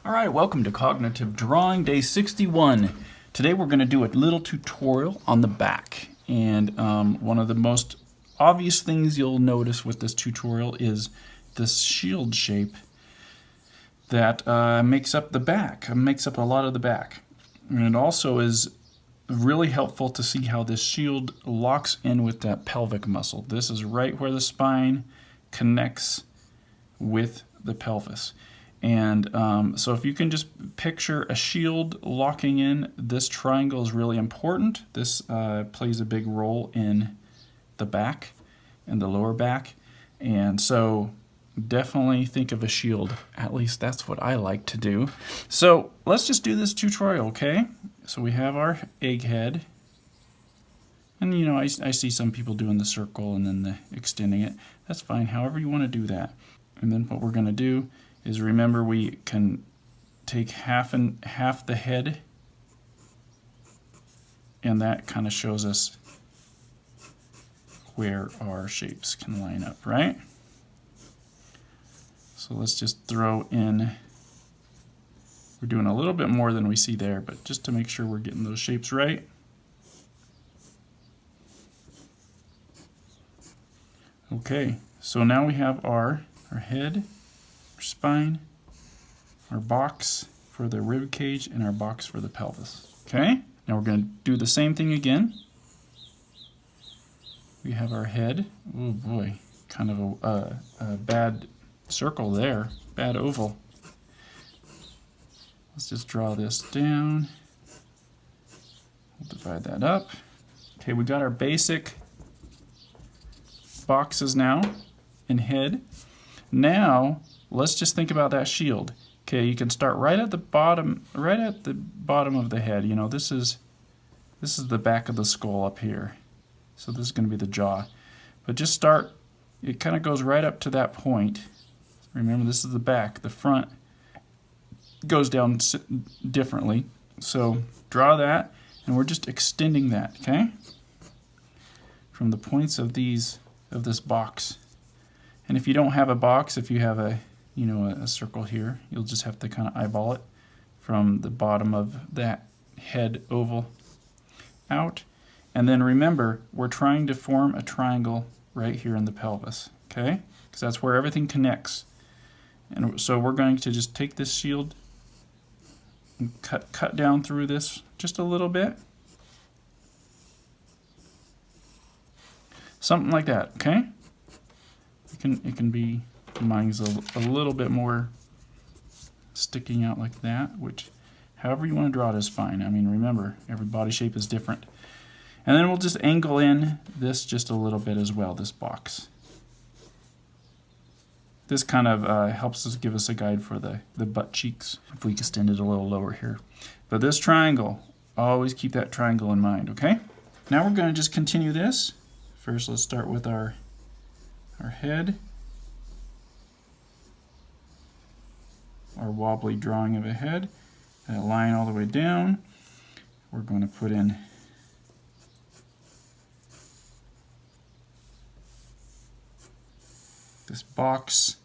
All right, welcome to Cognitive Drawing, day 61. Today we're going to do a little tutorial on the back. And one of the most obvious things you'll notice with this tutorial is this shield shape that makes up the back, makes up a lot of the back. And it also is really helpful to see how this shield locks in with that pelvic muscle. This is right where the spine connects with the pelvis. And so if you can just picture a shield locking in, this triangle is really important. This plays a big role in the back and the lower back. And so definitely think of a shield. At least that's what I like to do. So let's just do this tutorial, okay? So we have our egg head. And you know, I see some people doing the circle and then extending it. That's fine, however you want to do that. And then what we're going to do is, remember, we can take half the head, and that kind of shows us where our shapes can line up, right? So let's just throw in, we're doing a little bit more than we see there, but just to make sure we're getting those shapes right. Okay, so now we have our head, spine, our box for the rib cage, and our box for the pelvis. Okay, now we're going to do the same thing again. We have our head. Oh boy, kind of a bad circle there, bad oval. Let's just draw this down. We'll divide that up. Okay, we got our basic boxes now and head. Now let's just think about that shield. Okay, you can start right at the bottom of the head. You know, this is the back of the skull up here. So this is going to be the jaw. But just start, it kind of goes right up to that point. Remember, this is the back. The front goes down differently. So draw that, and we're just extending that, okay? From the points of this box. And if you don't have a box, if you have a circle here, you'll just have to kind of eyeball it from the bottom of that head oval out. And then remember, we're trying to form a triangle right here in the pelvis, okay? Because that's where everything connects. And so we're going to just take this shield and cut down through this just a little bit. Something like that, okay? It can be, mine's a little bit more sticking out like that, which however you want to draw it is fine. I mean, remember, every body shape is different. And then we'll just angle in this just a little bit as well, this box. This kind of helps us give us a guide for the butt cheeks, if we extend it a little lower here. But this triangle, always keep that triangle in mind, okay? Now we're going to just continue this. First, let's start with our head, our wobbly drawing of a head, that line all the way down. We're going to put in this box.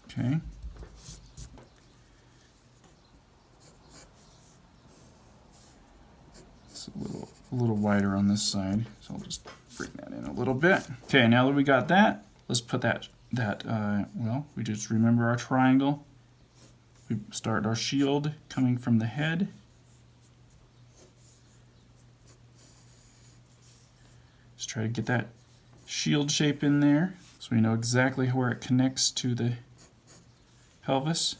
Okay. It's a little wider on this side, so I'll just bring that in a little bit. Okay, now that we got that, let's put well, we just remember our triangle. We start our shield coming from the head. Just try to get that shield shape in there so we know exactly where it connects to the pelvis.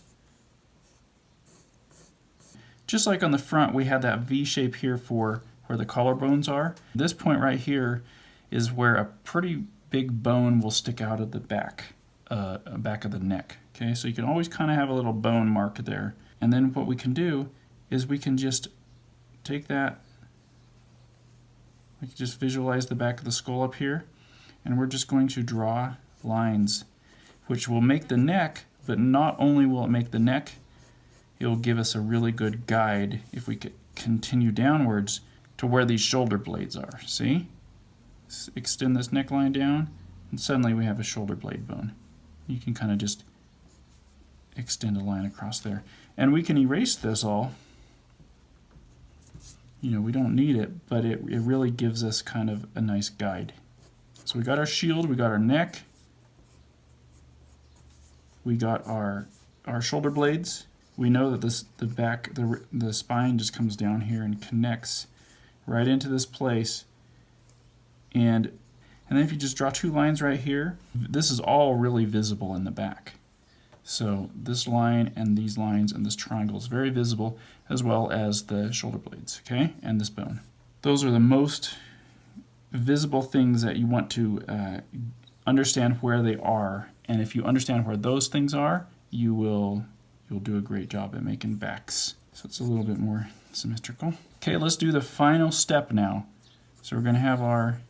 Just like on the front, we had that V shape here for where the collarbones are. This point right here is where a pretty big bone will stick out of the back of the neck. Okay, so you can always kind of have a little bone mark there. And then what we can do is we can just take that, we can just visualize the back of the skull up here, and we're just going to draw lines which will make the neck, but not only will it make the neck, it will give us a really good guide if we could continue downwards to where these shoulder blades are. See? Extend this neckline down, and suddenly we have a shoulder blade bone. You can kind of just extend a line across there. And we can erase this all. You know, we don't need it, but it really gives us kind of a nice guide. So we got our shield, we got our neck, we got our shoulder blades. We know that the spine just comes down here and connects right into this place. And then if you just draw two lines right here, this is all really visible in the back. So this line and these lines and this triangle is very visible, as well as the shoulder blades, okay, and this bone. Those are the most visible things that you want to understand where they are. And if you understand where those things are, you'll do a great job at making backs. So it's a little bit more symmetrical. Okay, let's do the final step now. So we're going to have our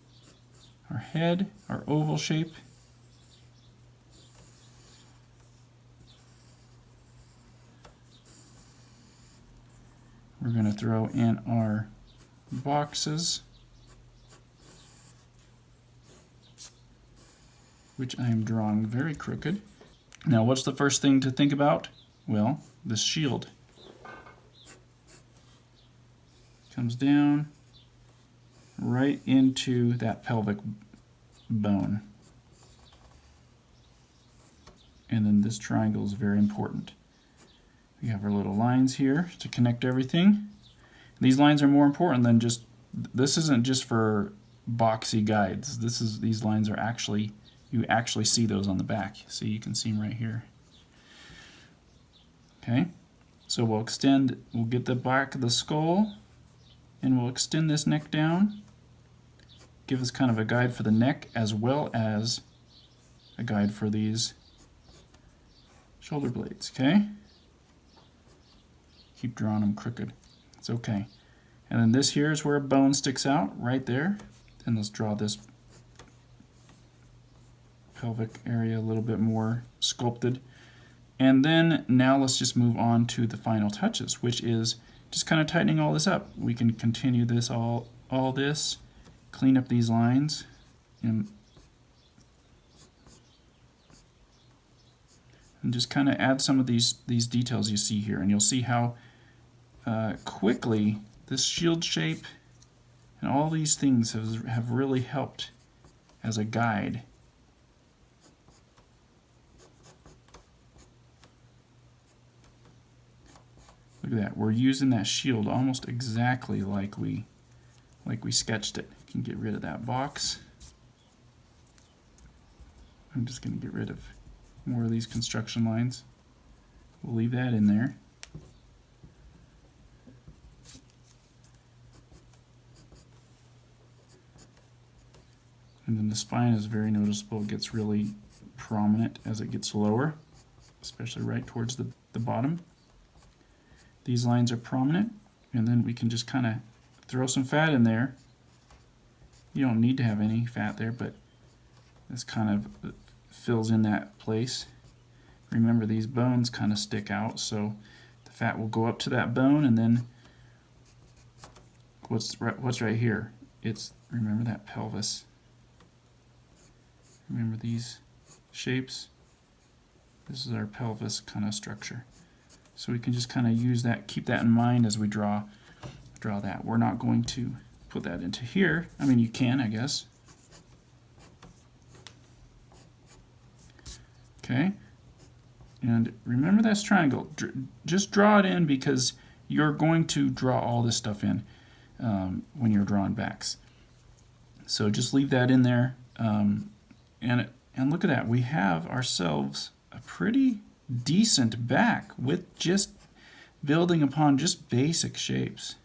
head, our oval shape. We're going to throw in our boxes, which I am drawing very crooked. Now, what's the first thing to think about? Well, this shield comes down right into that pelvic bone. And then this triangle is very important. We have our little lines here to connect everything. These lines are more important than just, this isn't just for boxy guides. These lines are actually, you actually see those on the back. See, you can see them right here. Okay, so we'll get the back of the skull, and we'll extend this neck down. Give us kind of a guide for the neck, as well as a guide for these shoulder blades, okay? Keep drawing them crooked. It's okay. And then this here is where a bone sticks out, right there. And let's draw this pelvic area a little bit more sculpted. And then now let's just move on to the final touches, which is just kind of tightening all this up. We can continue this all this, clean up these lines, and just kind of add some of these details you see here, and you'll see how quickly this shield shape and all these things have really helped as a guide. Look at that, we're using that shield almost exactly like we sketched it. You can get rid of that box. I'm just going to get rid of more of these construction lines. We'll leave that in there. And then the spine is very noticeable. It gets really prominent as it gets lower, especially right towards the bottom. These lines are prominent, and then we can just kind of throw some fat in there. You don't need to have any fat there, but this kind of fills in that place. Remember, these bones kind of stick out, so the fat will go up to that bone, and then what's right here? Remember that pelvis. Remember these shapes? This is our pelvis kind of structure. So we can just kind of use that, keep that in mind as we draw that. We're not going to put that into here. I mean, you can, I guess. Okay. And remember this triangle. Just draw it in, because you're going to draw all this stuff in when you're drawing backs. So just leave that in there. And look at that. We have ourselves a pretty decent back with just building upon just basic shapes.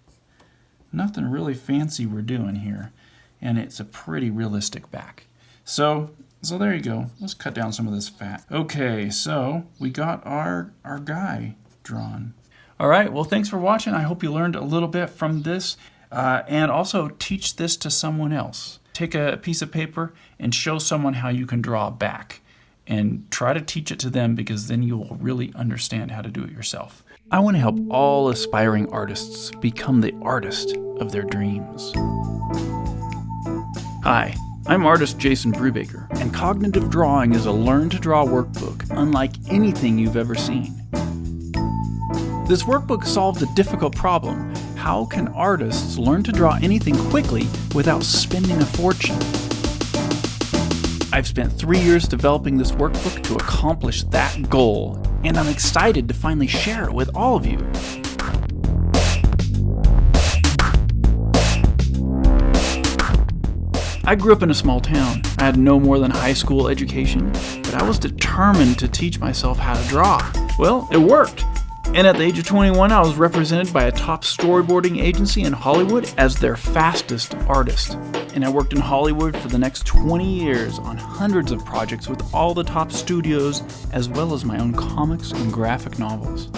Nothing really fancy we're doing here, and it's a pretty realistic back. So there you go. Let's cut down some of this fat. Okay, so we got our guy drawn. All right, well, thanks for watching. I hope you learned a little bit from this, and also teach this to someone else. Take a piece of paper and show someone how you can draw a back, and try to teach it to them, because then you will really understand how to do it yourself. I want to help all aspiring artists become the artist of their dreams. Hi, I'm artist Jason Brubaker, and Cognitive Drawing is a learn-to-draw workbook unlike anything you've ever seen. This workbook solves a difficult problem. How can artists learn to draw anything quickly without spending a fortune? I've spent 3 years developing this workbook to accomplish that goal, and I'm excited to finally share it with all of you. I grew up in a small town. I had no more than high school education, but I was determined to teach myself how to draw. Well, it worked. And at the age of 21, I was represented by a top storyboarding agency in Hollywood as their fastest artist. And I worked in Hollywood for the next 20 years on hundreds of projects with all the top studios, as well as my own comics and graphic novels.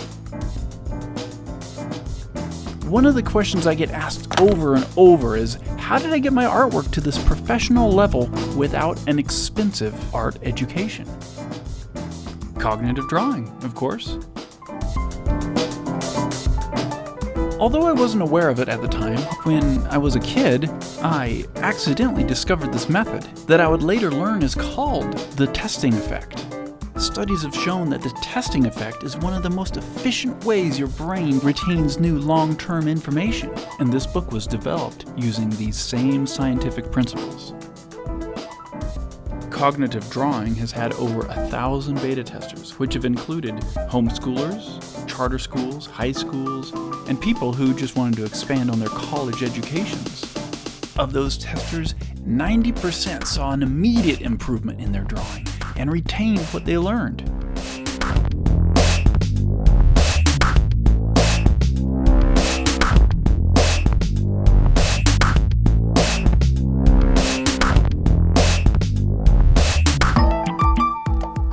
One of the questions I get asked over and over is, how did I get my artwork to this professional level without an expensive art education? Cognitive drawing, of course. Although I wasn't aware of it at the time, when I was a kid, I accidentally discovered this method that I would later learn is called the testing effect. Studies have shown that the testing effect is one of the most efficient ways your brain retains new long-term information, and this book was developed using these same scientific principles. Cognitive Drawing has had over 1,000 beta testers, which have included homeschoolers, charter schools, high schools, and people who just wanted to expand on their college educations. Of those testers, 90% saw an immediate improvement in their drawing and retained what they learned.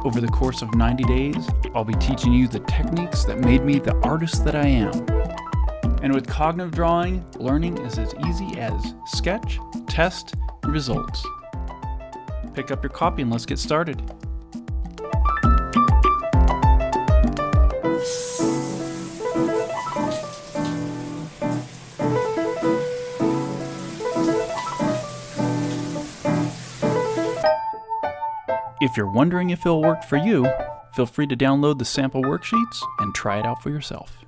Over the course of 90 days, I'll be teaching you the techniques that made me the artist that I am. And with cognitive drawing, learning is as easy as sketch, test, and results. Pick up your copy and let's get started. If you're wondering if it'll work for you, feel free to download the sample worksheets and try it out for yourself.